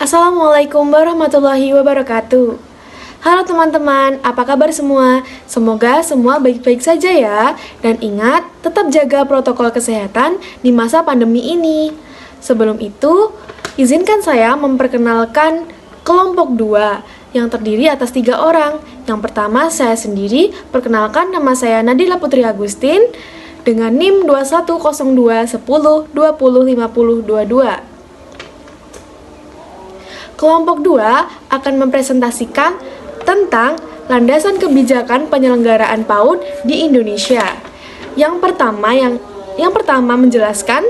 Assalamualaikum warahmatullahi wabarakatuh. Halo teman-teman, apa kabar semua? Semoga semua baik-baik saja ya. Dan ingat, tetap jaga protokol kesehatan di masa pandemi ini. Sebelum itu, izinkan saya memperkenalkan kelompok 2 yang terdiri atas 3 orang. Yang pertama, saya sendiri. Perkenalkan, nama saya Nadila Putri Agustin dengan NIM 210210205022. Kelompok 2 akan mempresentasikan tentang landasan kebijakan penyelenggaraan PAUD di Indonesia. Yang pertama menjelaskan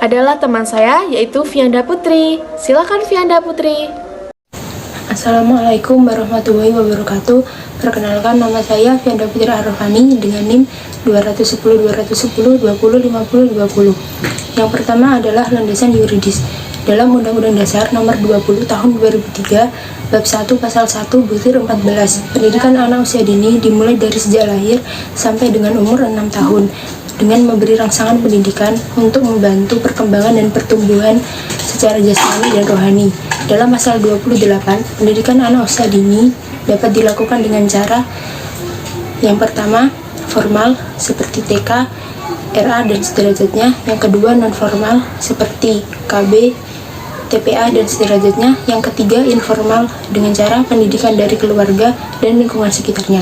adalah teman saya, yaitu Fianda Putri. Silakan Fianda Putri. Assalamualaikum warahmatullahi wabarakatuh. Perkenalkan, nama saya Fianda Putri Arrofani dengan NIM 21020205020. Yang pertama adalah landasan yuridis. Dalam Undang-Undang Dasar Nomor 20 Tahun 2003, Bab 1 Pasal 1 Butir 14, pendidikan anak usia dini dimulai dari sejak lahir sampai dengan umur 6 tahun, dengan memberi rangsangan pendidikan untuk membantu perkembangan dan pertumbuhan secara jasmani dan rohani. Dalam Pasal 28, pendidikan anak usia dini dapat dilakukan dengan cara yang pertama, formal seperti TK, RA dan sederajatnya. Yang kedua, non formal seperti KB, TPA dan sederajatnya. Yang ketiga, informal dengan cara pendidikan dari keluarga dan lingkungan sekitarnya.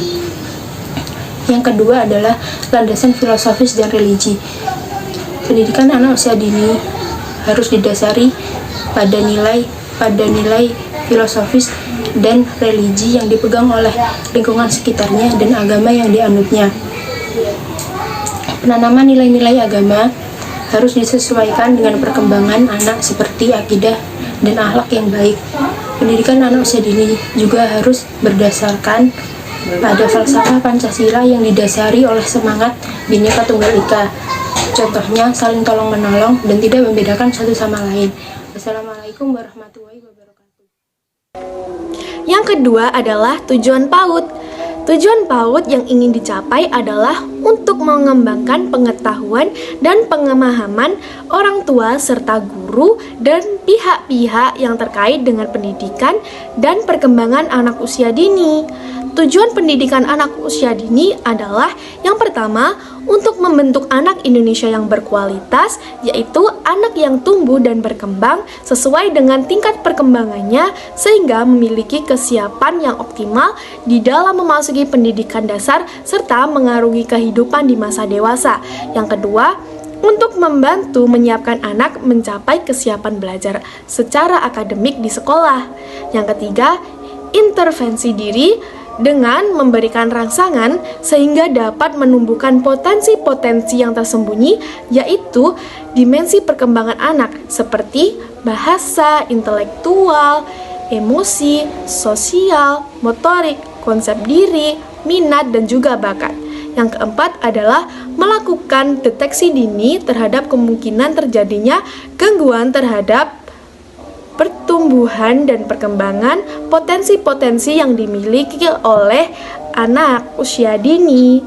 Yang kedua adalah landasan filosofis dan religi. Pendidikan anak usia dini harus didasari pada nilai filosofis dan religi yang dipegang oleh lingkungan sekitarnya dan agama yang dianutnya. Penanaman nilai-nilai agama harus disesuaikan dengan perkembangan anak seperti akidah dan akhlak yang baik. Pendidikan anak usia dini juga harus berdasarkan pada falsafah Pancasila yang didasari oleh semangat Bhinneka Tunggal Ika. Contohnya saling tolong-menolong dan tidak membedakan satu sama lain. Wassalamualaikum warahmatullahi wabarakatuh. Yang kedua adalah tujuan PAUD. Tujuan PAUD yang ingin dicapai adalah untuk mengembangkan pengetahuan dan pemahaman orang tua serta guru dan pihak-pihak yang terkait dengan pendidikan dan perkembangan anak usia dini. Tujuan pendidikan anak usia dini adalah yang pertama, untuk membentuk anak Indonesia yang berkualitas, yaitu anak yang tumbuh dan berkembang sesuai dengan tingkat perkembangannya sehingga memiliki kesiapan yang optimal di dalam memasuki pendidikan dasar serta mengarungi kehidupan di masa dewasa. Yang kedua, untuk membantu menyiapkan anak mencapai kesiapan belajar secara akademik di sekolah. Yang ketiga, intervensi diri dengan memberikan rangsangan sehingga dapat menumbuhkan potensi-potensi yang tersembunyi, yaitu dimensi perkembangan anak seperti bahasa, intelektual, emosi, sosial, motorik, konsep diri, minat, dan juga bakat. Yang keempat adalah melakukan deteksi dini terhadap kemungkinan terjadinya gangguan terhadap pertumbuhan dan perkembangan potensi-potensi yang dimiliki oleh anak usia dini.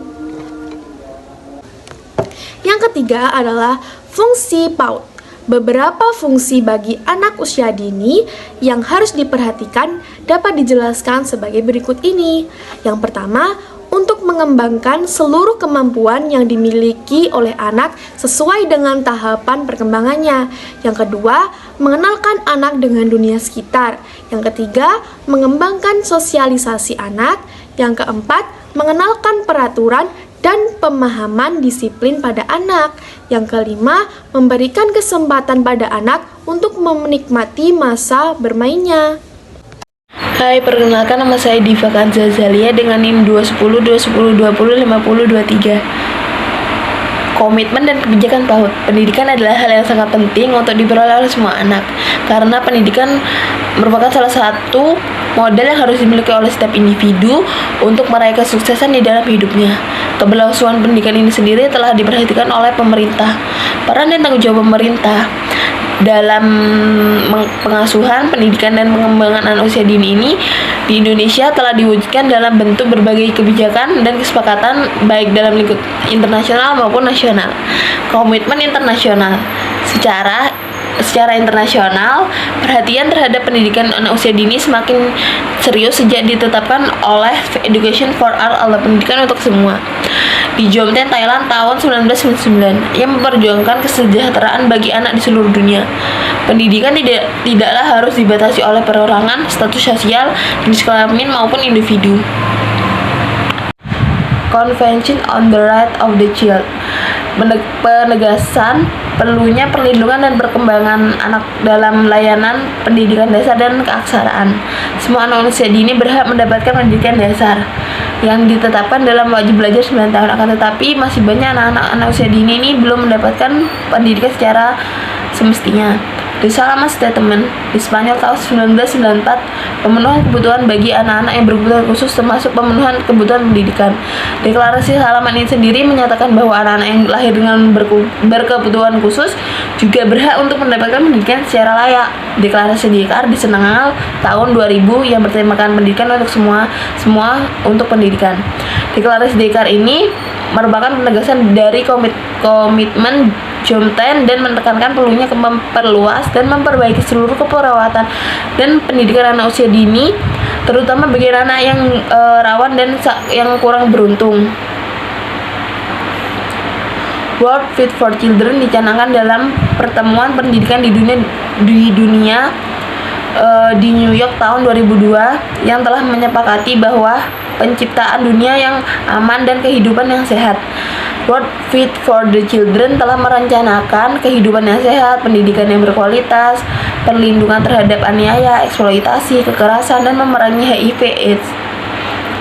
Yang ketiga adalah fungsi PAUD. Beberapa fungsi bagi anak usia dini yang harus diperhatikan dapat dijelaskan sebagai berikut ini. Yang pertama, untuk mengembangkan seluruh kemampuan yang dimiliki oleh anak sesuai dengan tahapan perkembangannya. Yang kedua, mengenalkan anak dengan dunia sekitar. Yang ketiga, mengembangkan sosialisasi anak. Yang keempat, mengenalkan peraturan dan pemahaman disiplin pada anak. Yang kelima, memberikan kesempatan pada anak untuk menikmati masa bermainnya. Hai, perkenalkan, nama saya Diva Kanza Zalia dengan NIM 21020205023. Komitmen dan kebijakan PAUD. Pendidikan adalah hal yang sangat penting untuk diperoleh oleh semua anak, karena pendidikan merupakan salah satu modal yang harus dimiliki oleh setiap individu untuk meraih kesuksesan di dalam hidupnya. Keberlangsungan pendidikan ini sendiri telah diperhatikan oleh pemerintah. Peran dan tanggung jawab pemerintah dalam pengasuhan, pendidikan, dan pengembangan anak usia dini ini di Indonesia telah diwujudkan dalam bentuk berbagai kebijakan dan kesepakatan baik dalam lingkup internasional maupun nasional. Komitmen internasional. secara internasional, perhatian terhadap pendidikan anak usia dini semakin serius sejak ditetapkan oleh Education for All atau pendidikan untuk semua di Jomtien, Thailand tahun 1999 yang memperjuangkan kesejahteraan bagi anak di seluruh dunia. Pendidikan tidaklah harus dibatasi oleh perorangan, status sosial, jenis kelamin maupun individu. Convention on the Right of the Child, penegasan perlunya perlindungan dan perkembangan anak dalam layanan pendidikan dasar dan keaksaraan. Semua anak usia dini berhak mendapatkan pendidikan dasar yang ditetapkan dalam wajib belajar 9 tahun. Akan tetapi masih banyak anak-anak usia dini ini belum mendapatkan pendidikan secara semestinya. The Salaman Statement di Spanyol tahun 1994, pemenuhan kebutuhan bagi anak-anak yang berkebutuhan khusus termasuk pemenuhan kebutuhan pendidikan. Deklarasi Salaman ini sendiri menyatakan bahwa anak-anak yang lahir dengan berkebutuhan khusus juga berhak untuk mendapatkan pendidikan secara layak. Deklarasi Dakar di Senegal tahun 2000 yang bertemakan pendidikan untuk semua untuk pendidikan. Deklarasi Dakar ini merupakan penegasan dari komitmen Jomtien dan menekankan perlunya memperluas dan memperbaiki seluruh keperawatan dan pendidikan anak usia dini, terutama bagi anak yang rawan dan yang kurang beruntung. World Fit for Children dicanangkan dalam pertemuan pendidikan di dunia di New York tahun 2002 yang telah menyepakati bahwa penciptaan dunia yang aman dan kehidupan yang sehat. World Fit for the Children telah merencanakan kehidupan yang sehat, pendidikan yang berkualitas, perlindungan terhadap aniaya, eksploitasi, kekerasan, dan memerangi HIV/AIDS.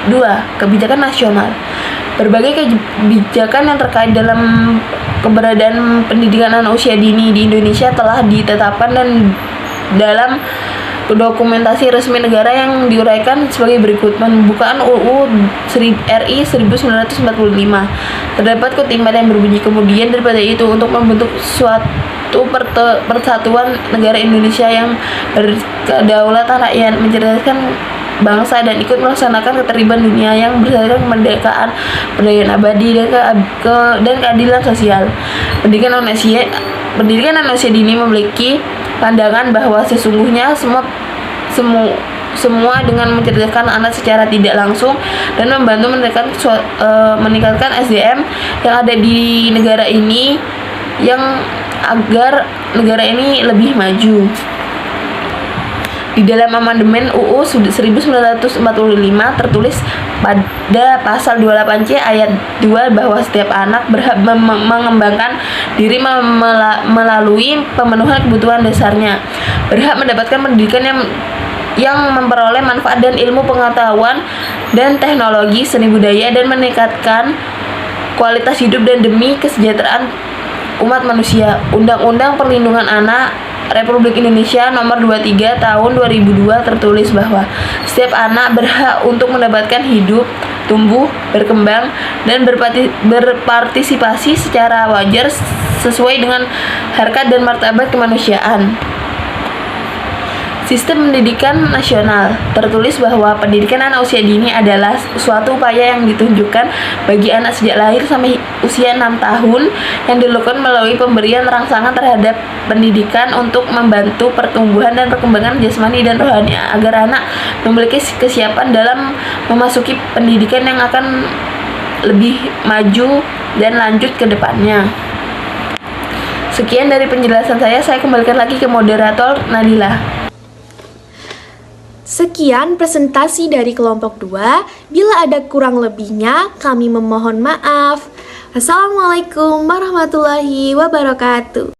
2. Kebijakan nasional. Berbagai kebijakan yang terkait dalam keberadaan pendidikan anak usia dini di Indonesia telah ditetapkan dan dalam dokumentasi resmi negara yang diuraikan sebagai berikut. Pembukaan UU RI 1945. Terdapat kutipan yang berbunyi, kemudian daripada itu untuk membentuk suatu persatuan negara Indonesia yang berkedaulatan rakyat, mencerdaskan bangsa dan ikut melaksanakan ketertiban dunia yang berdasarkan kemerdekaan, perdamaian abadi dan keadilan sosial. Pendidikan anak usia dini memiliki pandangan bahwa sesungguhnya semua dengan mencerdaskan anak secara tidak langsung dan membantu meningkatkan SDM yang ada di negara ini agar negara ini lebih maju. Di dalam amandemen UU 1945 tertulis pada pasal 28C ayat 2 bahwa setiap anak berhak mengembangkan diri melalui pemenuhan kebutuhan dasarnya, berhak mendapatkan pendidikan yang memperoleh manfaat dan ilmu pengetahuan dan teknologi, seni budaya, dan meningkatkan kualitas hidup dan demi kesejahteraan umat manusia. Undang-Undang Perlindungan Anak Republik Indonesia Nomor 23 Tahun 2002 tertulis bahwa setiap anak berhak untuk mendapatkan hidup, tumbuh, berkembang, dan berpartisipasi secara wajar sesuai dengan harkat dan martabat kemanusiaan. Sistem pendidikan nasional tertulis bahwa pendidikan anak usia dini adalah suatu upaya yang ditunjukkan bagi anak sejak lahir sampai usia 6 tahun yang dilakukan melalui pemberian rangsangan terhadap pendidikan untuk membantu pertumbuhan dan perkembangan jasmani dan rohani agar anak memiliki kesiapan dalam memasuki pendidikan yang akan lebih maju dan lanjut ke depannya. Sekian dari penjelasan saya kembalikan lagi ke moderator Nadila. Sekian presentasi dari kelompok 2. Bila ada kurang lebihnya, kami memohon maaf. Assalamualaikum warahmatullahi wabarakatuh.